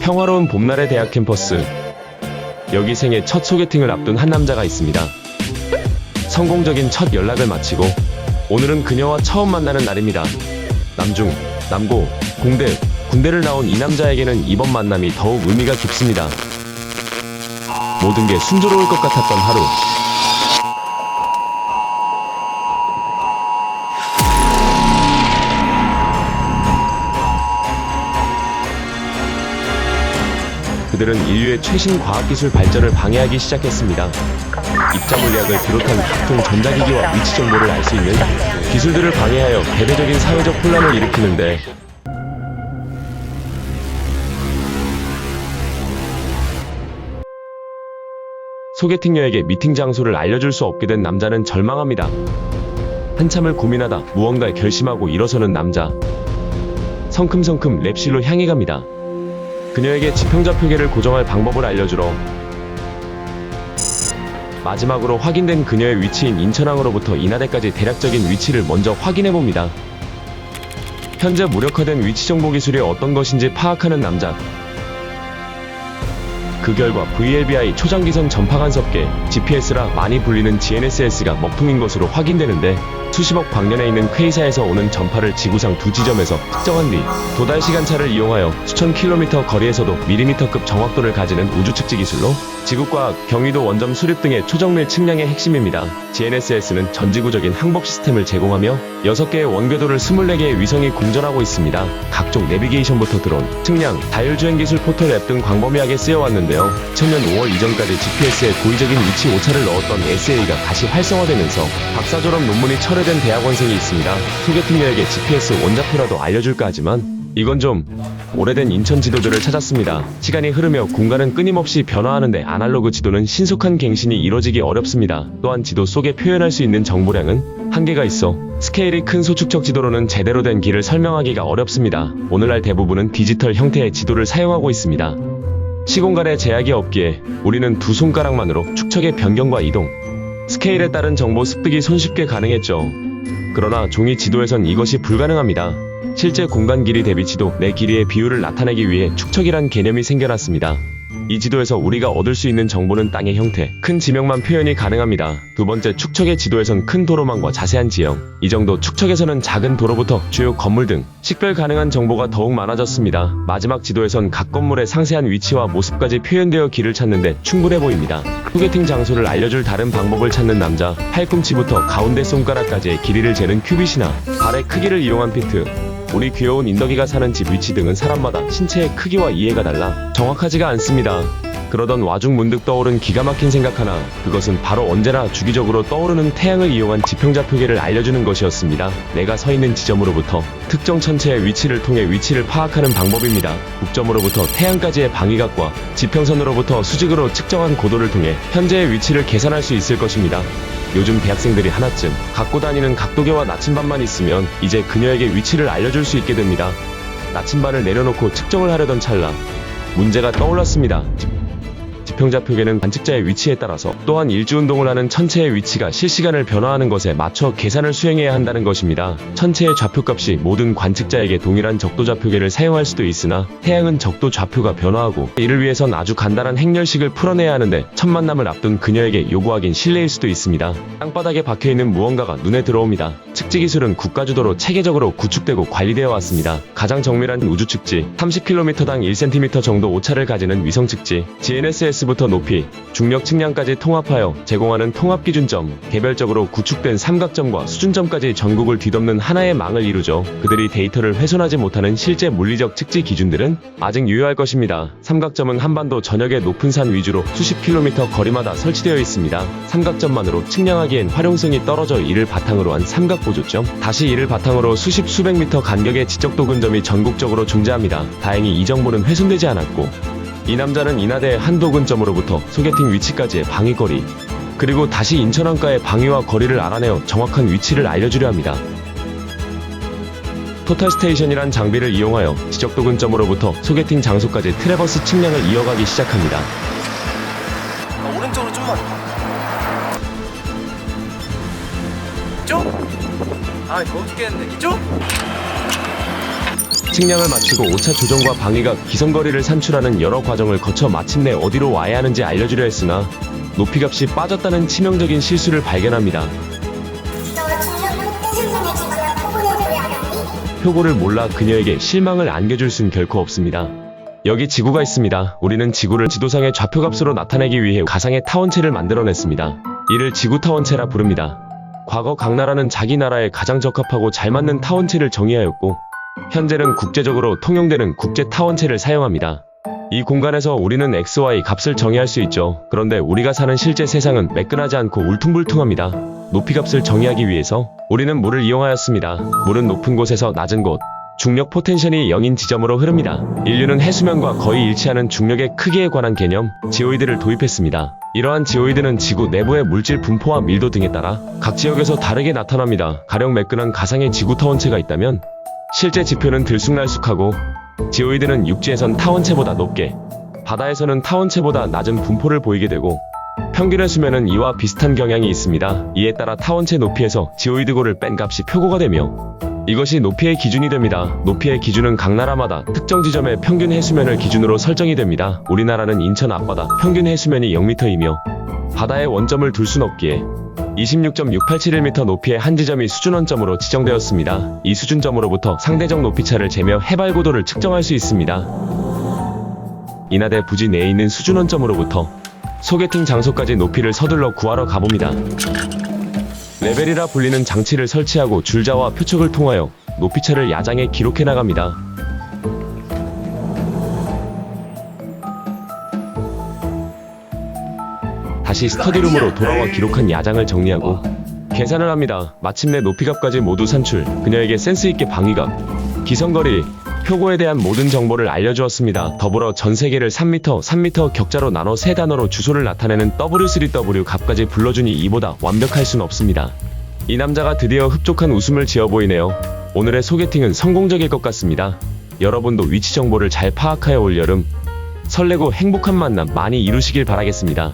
평화로운 봄날의 대학 캠퍼스. 여기 생애 첫 소개팅을 앞둔 한 남자가 있습니다. 성공적인 첫 연락을 마치고 오늘은 그녀와 처음 만나는 날입니다. 남중, 남고, 공대, 군대를 나온 이 남자에게는 이번 만남이 더욱 의미가 깊습니다. 모든 게 순조로울 것 같았던 하루. 그들은 인류의 최신 과학기술 발전을 방해하기 시작했습니다. 입자 물리학을 비롯한 각종 전자기기와 위치 정보를 알 수 있는 기술들을 방해하여 대대적인 사회적 혼란을 일으키는데, 소개팅녀에게 미팅 장소를 알려줄 수 없게 된 남자는 절망합니다. 한참을 고민하다 무언가 결심하고 일어서는 남자. 성큼성큼 랩실로 향해 갑니다. 그녀에게 지평자 표계를 고정할 방법을 알려주러 마지막으로 확인된 그녀의 위치인 인천항으로부터 인하대까지 대략적인 위치를 먼저 확인해봅니다. 현재 무력화된 위치 정보 기술이 어떤 것인지 파악하는 남자. 그 결과 VLBI 초장기선 전파 간섭계 GPS라 많이 불리는 GNSS가 먹통인 것으로 확인되는데, 수십억 광년에 있는 퀘이사에서 오는 전파를 지구상 두 지점에서 특정한 뒤 도달 시간차를 이용하여 수천 킬로미터 거리에서도 밀리미터급 정확도를 가지는 우주 측지 기술로 지구과학, 경위도 원점 수립 등의 초정밀 측량의 핵심입니다. GNSS는 전지구적인 항법 시스템을 제공하며 6개의 원궤도를 24개의 위성이 공전하고 있습니다. 각종 내비게이션부터 드론, 측량, 자율주행 기술 포털 앱 등 광범위하게 쓰여왔는데요. 천년 5월 이전까지 GPS에 고의적인 위치 오차를 넣었던 SA가 다시 활성화되면서 박사 졸업 논문이 철회된 대학원생이 있습니다. 소개팅녀에게 GPS 원자표라도 알려줄까 하지만 이건 좀 오래된 인천 지도들을 찾았습니다. 시간이 흐르며 공간은 끊임없이 변화하는데 아날로그 지도는 신속한 갱신이 이뤄지기 어렵습니다. 또한 지도 속에 표현할 수 있는 정보량은 한계가 있어 스케일이 큰 소축적 지도로는 제대로 된 길을 설명하기가 어렵습니다. 오늘날 대부분은 디지털 형태의 지도를 사용하고 있습니다. 시공간에 제약이 없기에 우리는 두 손가락만으로 축척의 변경과 이동, 스케일에 따른 정보 습득이 손쉽게 가능했죠. 그러나 종이 지도에선 이것이 불가능합니다. 실제 공간 길이 대비 지도 내 길이의 비율을 나타내기 위해 축척이란 개념이 생겨났습니다. 이 지도에서 우리가 얻을 수 있는 정보는 땅의 형태, 큰 지명만 표현이 가능합니다. 두 번째, 축척의 지도에선 큰 도로망과 자세한 지형, 이 정도 축척에서는 작은 도로부터 주요 건물 등 식별 가능한 정보가 더욱 많아졌습니다. 마지막 지도에선 각 건물의 상세한 위치와 모습까지 표현되어 길을 찾는데 충분해 보입니다. 소개팅 장소를 알려줄 다른 방법을 찾는 남자. 팔꿈치부터 가운데 손가락까지의 길이를 재는 큐빗이나 발의 크기를 이용한 피트, 우리 귀여운 인덕이가 사는 집 위치 등은 사람마다 신체의 크기와 이해가 달라 정확하지가 않습니다. 그러던 와중 문득 떠오른 기가 막힌 생각 하나. 그것은 바로 언제나 주기적으로 떠오르는 태양을 이용한 지평자 표계를 알려주는 것이었습니다. 내가 서 있는 지점으로부터 특정 천체의 위치를 통해 위치를 파악하는 방법입니다. 국점으로부터 태양까지의 방위각과 지평선으로부터 수직으로 측정한 고도를 통해 현재의 위치를 계산할 수 있을 것입니다. 요즘 대학생들이 하나쯤 갖고 다니는 각도계와 나침반만 있으면 이제 그녀에게 위치를 알려줄 수 있게 됩니다. 나침반을 내려놓고 측정을 하려던 찰나 문제가 떠올랐습니다. 지평자 표계는 관측자의 위치에 따라서 또한 일주운동을 하는 천체의 위치가 실시간을 변화하는 것에 맞춰 계산을 수행해야 한다는 것입니다. 천체의 좌표값이 모든 관측자에게 동일한 적도 좌표계를 사용할 수도 있으나 태양은 적도 좌표가 변화하고, 이를 위해선 아주 간단한 행렬식을 풀어내야 하는데 첫 만남을 앞둔 그녀에게 요구하긴 실례일 수도 있습니다. 땅바닥에 박혀있는 무언가가 눈에 들어옵니다. 측지기술은 국가주도로 체계적으로 구축되고 관리되어 왔습니다. 가장 정밀한 우주측지, 30km당 1cm 정도 오차를 가지는 위성측지, GNSS부터 높이, 중력 측량까지 통합하여 제공하는 통합기준점, 개별적으로 구축된 삼각점과 수준점까지 전국을 뒤덮는 하나의 망을 이루죠. 그들이 데이터를 훼손하지 못하는 실제 물리적 측지 기준들은 아직 유효할 것입니다. 삼각점은 한반도 전역의 높은 산 위주로 수십 킬로미터 거리마다 설치되어 있습니다. 삼각점만으로 측량하기엔 활용성이 떨어져 이를 바탕으로 한 삼각보조점, 다시 이를 바탕으로 수십 수백 미터 간격의 지적도 근점이 전국적으로 존재합니다. 다행히 이 정보는 훼손되지 않았고, 이 남자는 인하대의 한 도근점으로부터 소개팅 위치까지의 방위거리, 그리고 다시 인천항가의 방위와 거리를 알아내어 정확한 위치를 알려주려 합니다. 토탈스테이션이란 장비를 이용하여 지적도 근점으로부터 소개팅 장소까지 트래버스 측량을 이어가기 시작합니다. 오른쪽으로 좀만. 이쪽? 아, 이거 어떻게 했네. 이쪽? 측량을 마치고 오차 조정과 방위각, 기성거리를 산출하는 여러 과정을 거쳐 마침내 어디로 와야 하는지 알려주려 했으나 높이값이 빠졌다는 치명적인 실수를 발견합니다. 표고를 몰라 그녀에게 실망을 안겨줄 순 결코 없습니다. 여기 지구가 있습니다. 우리는 지구를 지도상의 좌표값으로 나타내기 위해 가상의 타원체를 만들어냈습니다. 이를 지구타원체라 부릅니다. 과거 각 나라는 자기 나라에 가장 적합하고 잘 맞는 타원체를 정의하였고 현재는 국제적으로 통용되는 국제타원체를 사용합니다. 이 공간에서 우리는 XY 값을 정의할 수 있죠. 그런데 우리가 사는 실제 세상은 매끈하지 않고 울퉁불퉁합니다. 높이값을 정의하기 위해서 우리는 물을 이용하였습니다. 물은 높은 곳에서 낮은 곳, 중력 포텐셜이 0인 지점으로 흐릅니다. 인류는 해수면과 거의 일치하는 중력의 크기에 관한 개념, 지오이드를 도입했습니다. 이러한 지오이드는 지구 내부의 물질 분포와 밀도 등에 따라 각 지역에서 다르게 나타납니다. 가령 매끈한 가상의 지구타원체가 있다면 실제 지표는 들쑥날쑥하고 지오이드는 육지에선 타원체보다 높게, 바다에서는 타원체보다 낮은 분포를 보이게 되고 평균의 수면은 이와 비슷한 경향이 있습니다. 이에 따라 타원체 높이에서 지오이드고를 뺀 값이 표고가 되며 이것이 높이의 기준이 됩니다. 높이의 기준은 각 나라마다 특정 지점의 평균 해수면을 기준으로 설정이 됩니다. 우리나라는 인천 앞바다 평균 해수면이 0m이며 바다에 원점을 둘 순 없기에 26.6871m 높이의 한 지점이 수준원점으로 지정되었습니다. 이 수준점으로부터 상대적 높이차를 재며 해발 고도를 측정할 수 있습니다. 인하대 부지 내에 있는 수준원점으로부터 소개팅 장소까지 높이를 서둘러 구하러 가봅니다. 레벨이라 불리는 장치를 설치하고 줄자와 표촉을 통하여 높이차를 야장에 기록해 나갑니다. 다시 스터디룸으로 돌아와 기록한 야장을 정리하고 계산을 합니다. 마침내 높이값까지 모두 산출. 그녀에게 센스있게 방위값, 기성거리, 표고에 대한 모든 정보를 알려주었습니다. 더불어 전 세계를 3m 격자로 나눠 세 단어로 주소를 나타내는 W3W 값까지 불러주니 이보다 완벽할 순 없습니다. 이 남자가 드디어 흡족한 웃음을 지어 보이네요. 오늘의 소개팅은 성공적일 것 같습니다. 여러분도 위치 정보를 잘 파악하여 올 여름 설레고 행복한 만남 많이 이루시길 바라겠습니다.